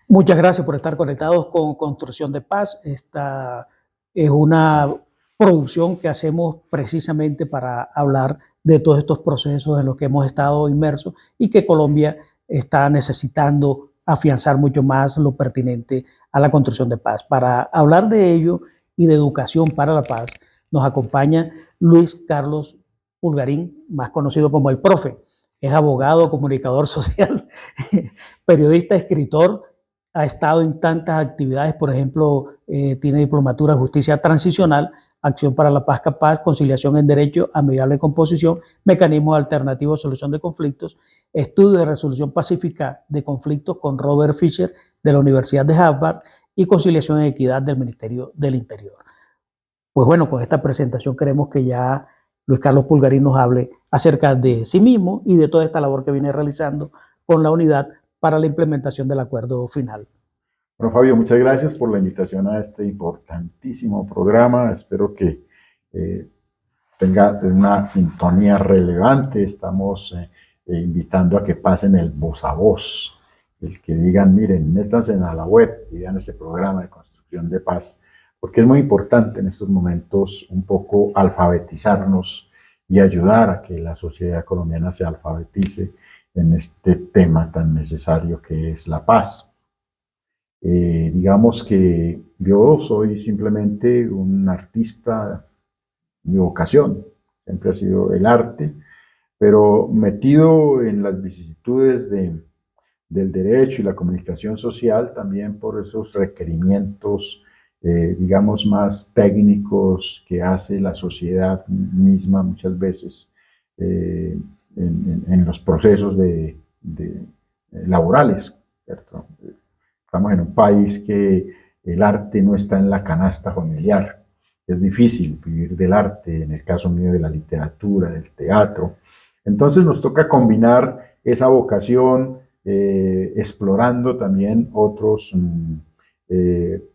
Muchas gracias por estar conectados con Construcción de Paz. Esta es una producción que hacemos precisamente para hablar de todos estos procesos en los que hemos estado inmersos y que Colombia está necesitando afianzar mucho más lo pertinente a la construcción de paz. Para hablar de ello y de educación para la paz, nos acompaña Luis Carlos Pulgarín, más conocido como el Profe. Es abogado, comunicador social, periodista, escritor. Ha estado en tantas actividades, por ejemplo, tiene diplomatura en justicia transicional, acción para la paz capaz, conciliación en derecho, amigable composición, mecanismos alternativos de solución de conflictos, estudio de resolución pacífica de conflictos con Robert Fisher de la Universidad de Harvard y conciliación en equidad del Ministerio del Interior. Pues bueno, con esta presentación queremos que ya Luis Carlos Pulgarín nos hable acerca de sí mismo y de toda esta labor que viene realizando con la unidad para la implementación del acuerdo final. Bueno, Fabio, muchas gracias por la invitación a este importantísimo programa. Espero que tenga una sintonía relevante. Estamos invitando a que pasen el voz a voz, el que digan, miren, métanse a la web y vean este programa de construcción de paz, porque es muy importante en estos momentos un poco alfabetizarnos y ayudar a que la sociedad colombiana se alfabetice en este tema tan necesario que es la paz. Digamos que yo soy simplemente un artista, mi vocación siempre ha sido el arte, pero metido en las vicisitudes del derecho y la comunicación social también por esos requerimientos, digamos, más técnicos que hace la sociedad misma muchas veces en los procesos laborales, ¿cierto? Estamos en un país que el arte no está en la canasta familiar. Es difícil vivir del arte, en el caso mío de la literatura, del teatro. Entonces nos toca combinar esa vocación explorando también otras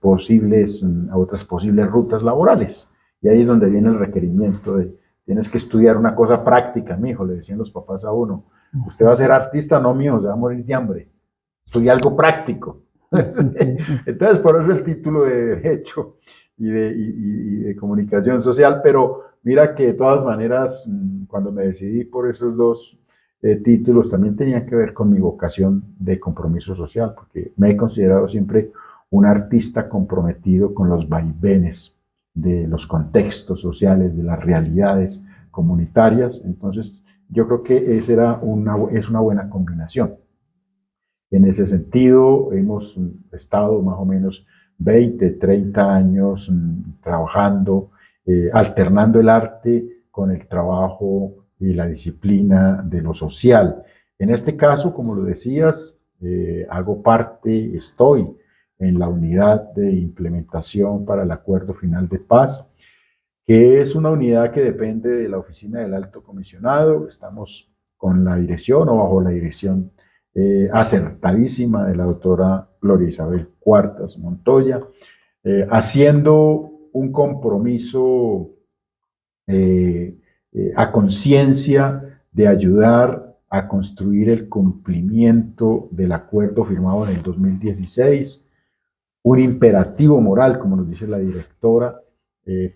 posibles rutas laborales. Y ahí es donde viene el requerimiento de tienes que estudiar una cosa práctica, mijo, le decían los papás a uno. Usted va a ser artista, no, mijo, se va a morir de hambre. Estudia algo práctico. Entonces, por eso el título de Derecho y de Comunicación Social, pero mira que de todas maneras, cuando me decidí por esos dos títulos, también tenían que ver con mi vocación de compromiso social, porque me he considerado siempre un artista comprometido con los vaivenes de los contextos sociales, de las realidades comunitarias. Entonces, yo creo que es una buena combinación. En ese sentido, hemos estado más o menos 20, 30 años trabajando, alternando el arte con el trabajo y la disciplina de lo social. En este caso, como lo decías, estoy en la unidad de implementación para el Acuerdo Final de Paz, que es una unidad que depende de la Oficina del Alto Comisionado. Estamos con la dirección o bajo la dirección acertadísima de la doctora Gloria Isabel Cuartas Montoya, haciendo un compromiso a conciencia de ayudar a construir el cumplimiento del acuerdo firmado en el 2016, un imperativo moral, como nos dice la directora,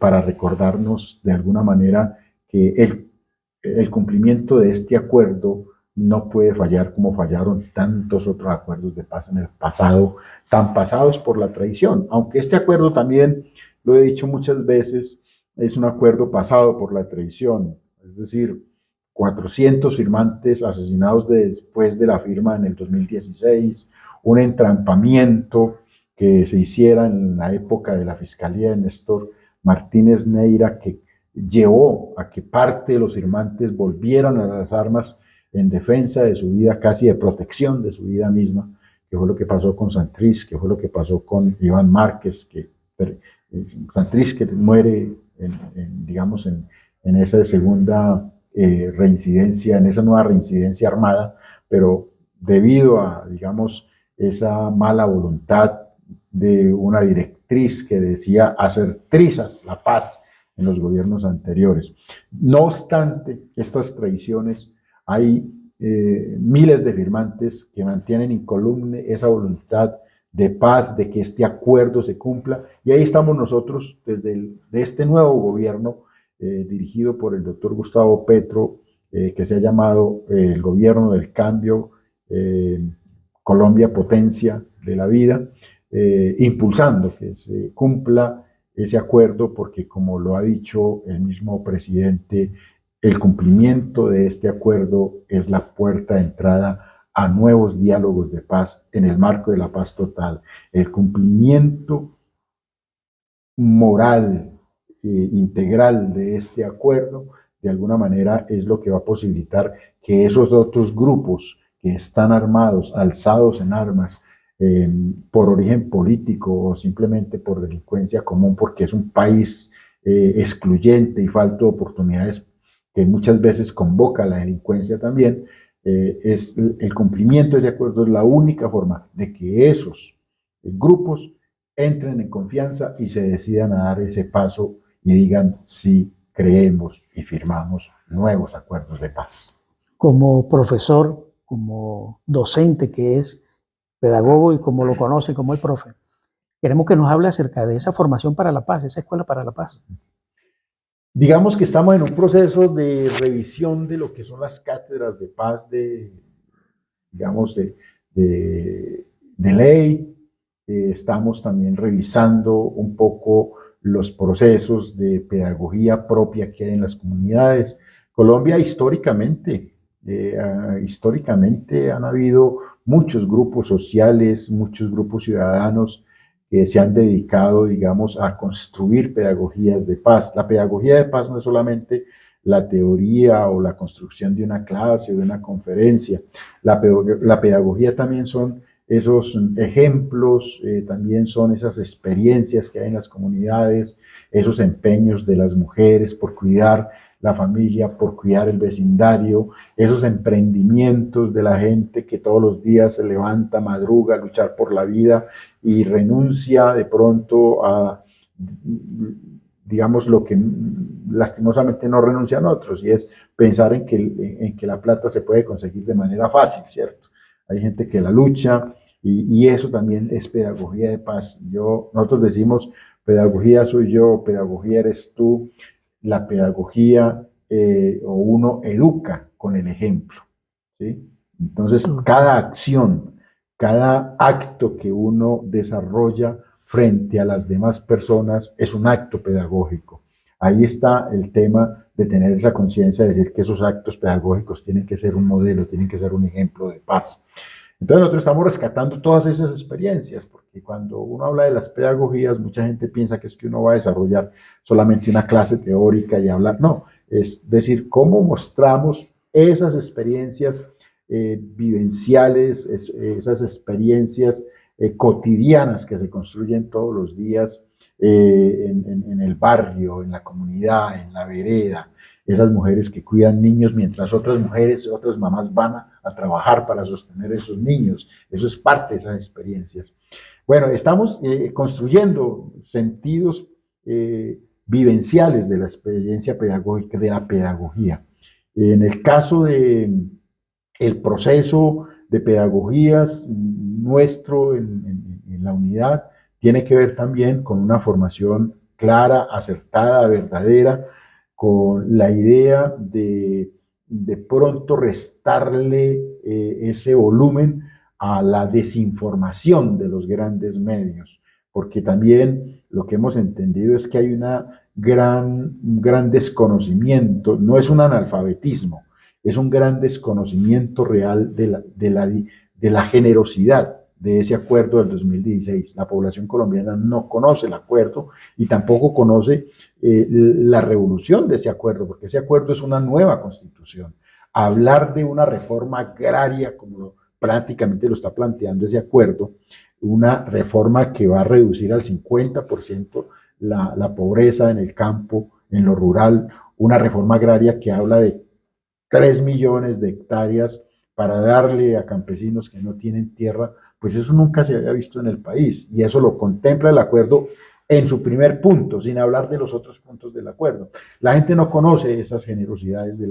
para recordarnos de alguna manera que el cumplimiento de este acuerdo no puede fallar como fallaron tantos otros acuerdos de paz en el pasado, tan pasados por la traición. Aunque este acuerdo también, lo he dicho muchas veces, es un acuerdo pasado por la traición. Es decir, 400 firmantes asesinados después de la firma en el 2016, un entrampamiento que se hiciera en la época de la Fiscalía de Néstor Martínez Neira, que llevó a que parte de los firmantes volvieran a las armas en defensa de su vida, casi de protección de su vida misma, que fue lo que pasó con Santrich, que fue lo que pasó con Iván Márquez, Santrich que muere, digamos, en esa segunda reincidencia, en esa nueva reincidencia armada, pero debido a, digamos, esa mala voluntad de una directriz que decía hacer trizas la paz en los gobiernos anteriores. No obstante estas traiciones, hay miles de firmantes que mantienen incólume esa voluntad de paz, de que este acuerdo se cumpla. Y ahí estamos nosotros, de este nuevo gobierno dirigido por el doctor Gustavo Petro, que se ha llamado el gobierno del cambio, Colombia potencia de la vida, impulsando que se cumpla ese acuerdo, porque como lo ha dicho el mismo presidente, el cumplimiento de este acuerdo es la puerta de entrada a nuevos diálogos de paz en el marco de la paz total. El cumplimiento moral integral de este acuerdo, de alguna manera, es lo que va a posibilitar que esos otros grupos que están armados, alzados en armas, por origen político o simplemente por delincuencia común, porque es un país excluyente y falto de oportunidades que muchas veces convoca la delincuencia también, es el cumplimiento de ese acuerdo es la única forma de que esos grupos entren en confianza y se decidan a dar ese paso y digan sí, creemos y firmamos nuevos acuerdos de paz. Como profesor, como docente que es, pedagogo y como lo conoce como el profe, queremos que nos hable acerca de esa formación para la paz, esa escuela para la paz. Digamos que estamos en un proceso de revisión de lo que son las cátedras de paz digamos, de ley. Estamos también revisando un poco los procesos de pedagogía propia que hay en las comunidades. Colombia históricamente han habido muchos grupos sociales, muchos grupos ciudadanos que se han dedicado, digamos, a construir pedagogías de paz. La pedagogía de paz no es solamente la teoría o la construcción de una clase o de una conferencia. La pedagogía también son esos ejemplos, también son esas experiencias que hay en las comunidades, esos empeños de las mujeres por cuidar la familia, por cuidar el vecindario, esos emprendimientos de la gente que todos los días se levanta, madruga a luchar por la vida y renuncia de pronto a, digamos, lo que lastimosamente no renuncian otros, y es pensar en que la plata se puede conseguir de manera fácil, ¿cierto? Hay gente que la lucha y eso también es pedagogía de paz. Nosotros decimos, pedagogía soy yo, pedagogía eres tú, la pedagogía o uno educa con el ejemplo, ¿sí? Entonces, cada acción, cada acto que uno desarrolla frente a las demás personas es un acto pedagógico. Ahí está el tema de tener esa conciencia de decir que esos actos pedagógicos tienen que ser un modelo, tienen que ser un ejemplo de paz. Entonces nosotros estamos rescatando todas esas experiencias, porque cuando uno habla de las pedagogías, mucha gente piensa que es que uno va a desarrollar solamente una clase teórica y hablar. No, es decir, cómo mostramos esas experiencias vivenciales, esas experiencias cotidianas que se construyen todos los días en el barrio, en la comunidad, en la vereda, esas mujeres que cuidan niños mientras otras mujeres, otras mamás van a trabajar para sostener a esos niños. Eso es parte de esas experiencias. Bueno, estamos construyendo sentidos vivenciales de la experiencia pedagógica, de la pedagogía. En el caso del proceso de pedagogías nuestro en la unidad, tiene que ver también con una formación clara, acertada, verdadera, con la idea de pronto restarle ese volumen a la desinformación de los grandes medios, porque también lo que hemos entendido es que hay un gran desconocimiento, no es un analfabetismo, es un gran desconocimiento real de la generosidad de ese acuerdo del 2016. La población colombiana no conoce el acuerdo y tampoco conoce la revolución de ese acuerdo, porque ese acuerdo es una nueva constitución. Hablar de una reforma agraria, como prácticamente lo está planteando ese acuerdo, una reforma que va a reducir al 50% la pobreza en el campo, en lo rural, una reforma agraria que habla de 3 millones de hectáreas para darle a campesinos que no tienen tierra, pues eso nunca se había visto en el país y eso lo contempla el acuerdo en su primer punto, sin hablar de los otros puntos del acuerdo. La gente no conoce esas generosidades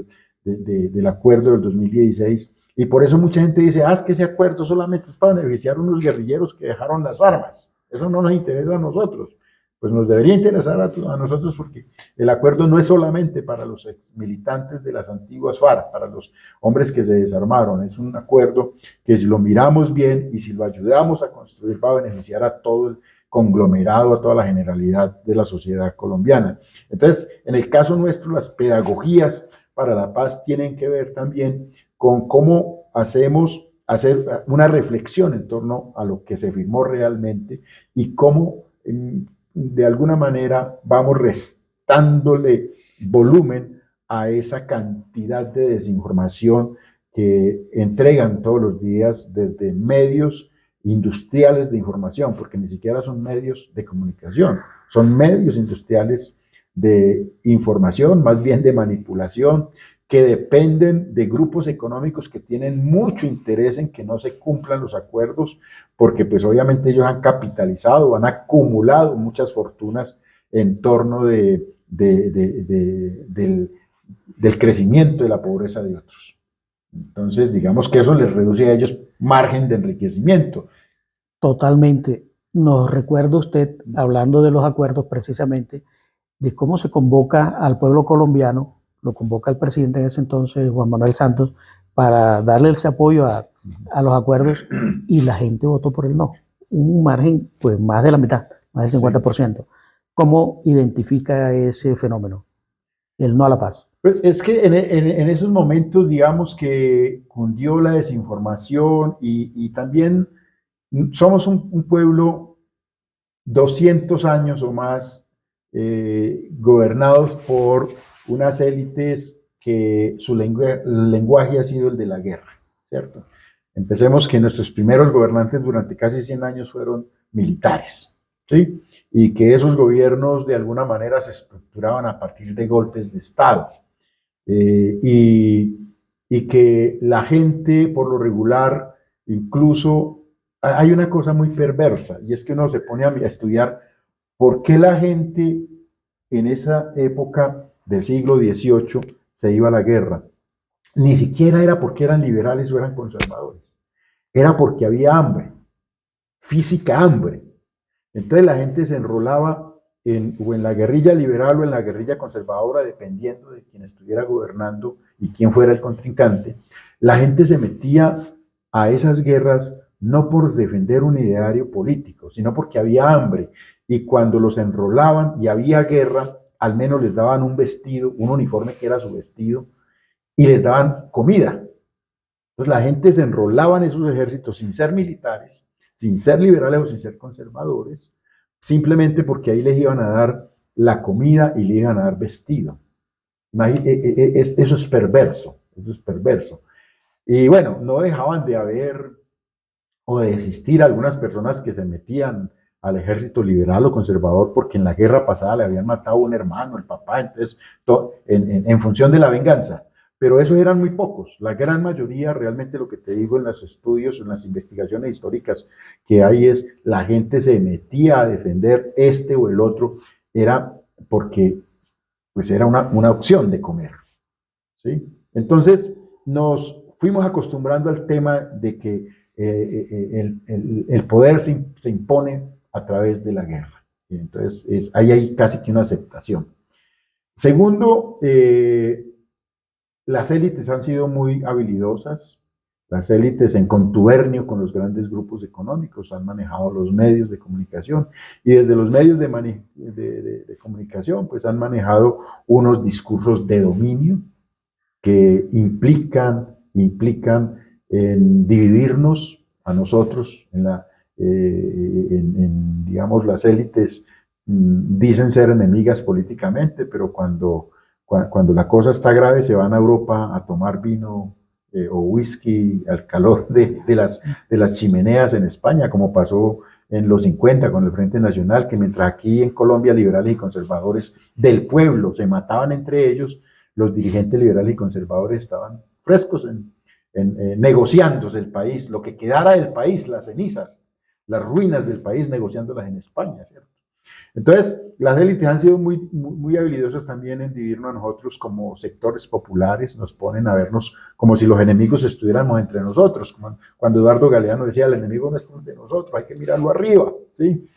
del acuerdo del 2016. Y por eso mucha gente dice, es que ese acuerdo solamente es para beneficiar a unos guerrilleros que dejaron las armas. Eso no nos interesa a nosotros. Pues nos debería interesar a nosotros porque el acuerdo no es solamente para los ex militantes de las antiguas FARC, para los hombres que se desarmaron. Es un acuerdo que si lo miramos bien y si lo ayudamos a construir va a beneficiar a todo el conglomerado, a toda la generalidad de la sociedad colombiana. Entonces, en el caso nuestro, las pedagogías para la paz tienen que ver también con cómo hacer una reflexión en torno a lo que se firmó realmente y cómo de alguna manera vamos restándole volumen a esa cantidad de desinformación que entregan todos los días desde medios industriales de información, porque ni siquiera son medios de comunicación, son medios industriales de información, más bien de manipulación, que dependen de grupos económicos que tienen mucho interés en que no se cumplan los acuerdos, porque pues obviamente ellos han capitalizado, han acumulado muchas fortunas en torno del crecimiento de la pobreza de otros. Entonces, digamos que eso les reduce a ellos margen de enriquecimiento. Totalmente. Nos recuerda usted, hablando de los acuerdos precisamente, de cómo se convoca al pueblo colombiano, lo convoca el presidente en ese entonces, Juan Manuel Santos, para darle ese apoyo a los acuerdos y la gente votó por el no. Un margen, pues más de la mitad, más del 50%. ¿Cómo identifica ese fenómeno? El no a la paz. Pues es que en esos momentos, digamos que cundió la desinformación y también somos un pueblo 200 años o más gobernados por unas élites que su lenguaje ha sido el de la guerra, ¿cierto? Empecemos que nuestros primeros gobernantes durante casi 100 años fueron militares, ¿sí? Y que esos gobiernos de alguna manera se estructuraban a partir de golpes de Estado. Y que la gente, por lo regular, incluso hay una cosa muy perversa, y es que uno se pone a estudiar por qué la gente en esa época del siglo XVIII se iba a la guerra. Ni siquiera era porque eran liberales o eran conservadores, era porque había hambre, física hambre. Entonces la gente se enrolaba o en la guerrilla liberal o en la guerrilla conservadora, dependiendo de quién estuviera gobernando y quién fuera el contrincante. La gente se metía a esas guerras no por defender un ideario político, sino porque había hambre. Y cuando los enrolaban y había guerra, al menos les daban un vestido, un uniforme que era su vestido, y les daban comida. Entonces la gente se enrolaba en esos ejércitos sin ser militares, sin ser liberales o sin ser conservadores, simplemente porque ahí les iban a dar la comida y les iban a dar vestido. Eso es perverso, eso es perverso. Y bueno, no dejaban de haber o de existir algunas personas que se metían al ejército liberal o conservador porque en la guerra pasada le habían matado a un hermano, el papá, entonces en función de la venganza. Pero esos eran muy pocos. La gran mayoría, realmente lo que te digo en los estudios, en las investigaciones históricas que hay es, la gente se metía a defender este o el otro, era porque pues era una opción de comer, ¿sí? Entonces nos fuimos acostumbrando al tema de que el poder se impone a través de la guerra. Y entonces ahí hay casi que una aceptación. Segundo, las élites han sido muy habilidosas. Las élites en contubernio con los grandes grupos económicos han manejado los medios de comunicación y desde los medios de comunicación pues han manejado unos discursos de dominio que implican en dividirnos a nosotros, digamos, las élites dicen ser enemigas políticamente, pero cuando la cosa está grave se van a Europa a tomar vino o whisky al calor de las chimeneas en España, como pasó en los 50 con el Frente Nacional, que mientras aquí en Colombia liberales y conservadores del pueblo se mataban entre ellos, los dirigentes liberales y conservadores estaban frescos negociándose el país, lo que quedara del país, las cenizas, las ruinas del país, negociándolas en España, ¿cierto? Entonces, las élites han sido muy habilidosas también en dividirnos a nosotros como sectores populares, nos ponen a vernos como si los enemigos estuviéramos entre nosotros, como cuando Eduardo Galeano decía, el enemigo no está entre nosotros, hay que mirarlo arriba, ¿sí?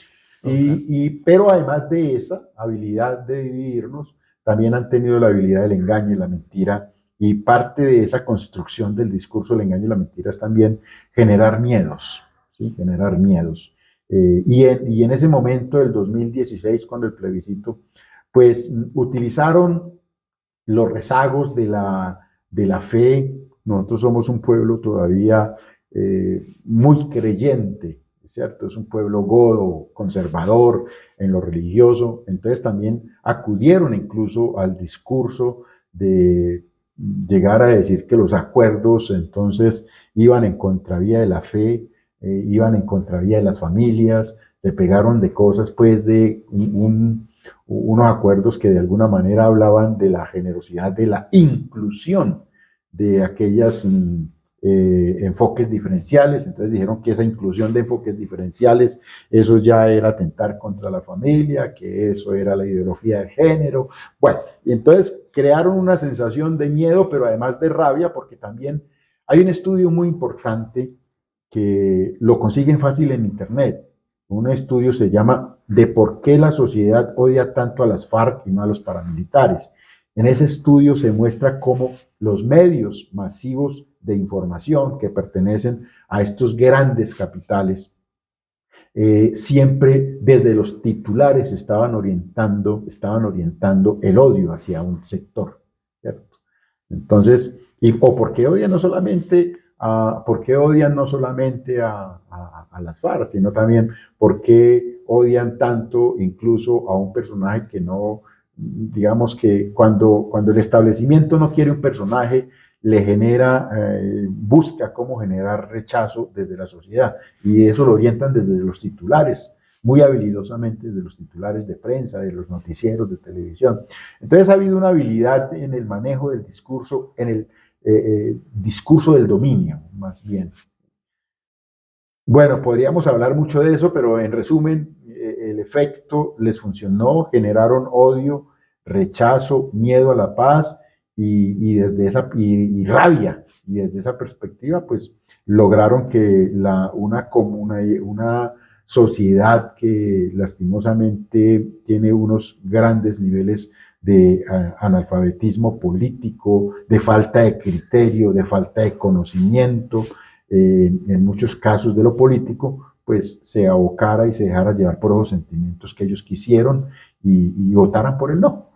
Pero además de esa habilidad de dividirnos, también han tenido la habilidad del engaño y la mentira, y parte de esa construcción del discurso del engaño y la mentira es también generar miedos, ¿sí? Generar miedos. Y en ese momento del 2016, cuando el plebiscito, pues utilizaron los rezagos de la fe. Nosotros somos un pueblo todavía muy creyente, ¿cierto? Es un pueblo godo, conservador en lo religioso. Entonces también acudieron incluso al discurso de llegar a decir que los acuerdos entonces iban en contravía de la fe, iban en contravía de las familias, se pegaron de cosas pues de unos acuerdos que de alguna manera hablaban de la generosidad, de la inclusión de aquellas enfoques diferenciales. Entonces dijeron que esa inclusión de enfoques diferenciales, eso ya era atentar contra la familia, que eso era la ideología de género. Bueno, y entonces crearon una sensación de miedo, pero además de rabia, porque también hay un estudio muy importante que lo consiguen fácil en internet. Un estudio se llama ¿De por qué la sociedad odia tanto a las FARC y no a los paramilitares? En ese estudio se muestra cómo los medios masivos de información que pertenecen a estos grandes capitales siempre desde los titulares estaban orientando el odio hacia un sector, ¿cierto? Entonces, o por qué odian no solamente a las FARC, sino también por qué odian tanto incluso a un personaje que no, digamos que cuando el establecimiento no quiere un personaje, le genera, busca cómo generar rechazo desde la sociedad, y eso lo orientan desde los titulares, muy habilidosamente desde los titulares de prensa, de los noticieros de televisión. Entonces ha habido una habilidad en el manejo del discurso, en el discurso del dominio, más bien. Bueno, podríamos hablar mucho de eso, pero en resumen, el efecto les funcionó, generaron odio, rechazo, miedo a la paz desde esa y rabia. Y desde esa perspectiva, pues lograron que una sociedad que lastimosamente tiene unos grandes niveles de analfabetismo político, de falta de criterio, de falta de conocimiento, en muchos casos de lo político, pues se abocara y se dejara llevar por esos sentimientos que ellos quisieron y votaran por el no.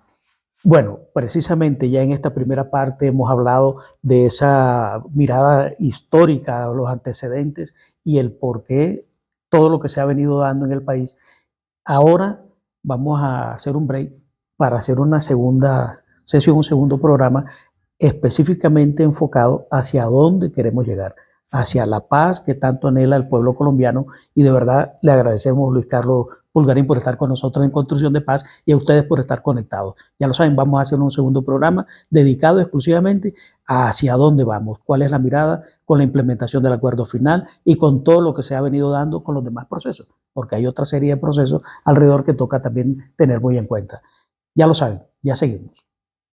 Bueno, precisamente ya en esta primera parte hemos hablado de esa mirada histórica, los antecedentes y el por qué todo lo que se ha venido dando en el país. Ahora vamos a hacer un break para hacer una segunda sesión, un segundo programa específicamente enfocado hacia dónde queremos llegar, hacia la paz que tanto anhela el pueblo colombiano. Y de verdad le agradecemos, Luis Carlos Pulgarín, por estar con nosotros en Construcción de Paz y a ustedes por estar conectados. Ya lo saben, vamos a hacer un segundo programa dedicado exclusivamente a hacia dónde vamos, cuál es la mirada con la implementación del acuerdo final y con todo lo que se ha venido dando con los demás procesos, porque hay otra serie de procesos alrededor que toca también tener muy en cuenta. Ya lo saben, ya seguimos.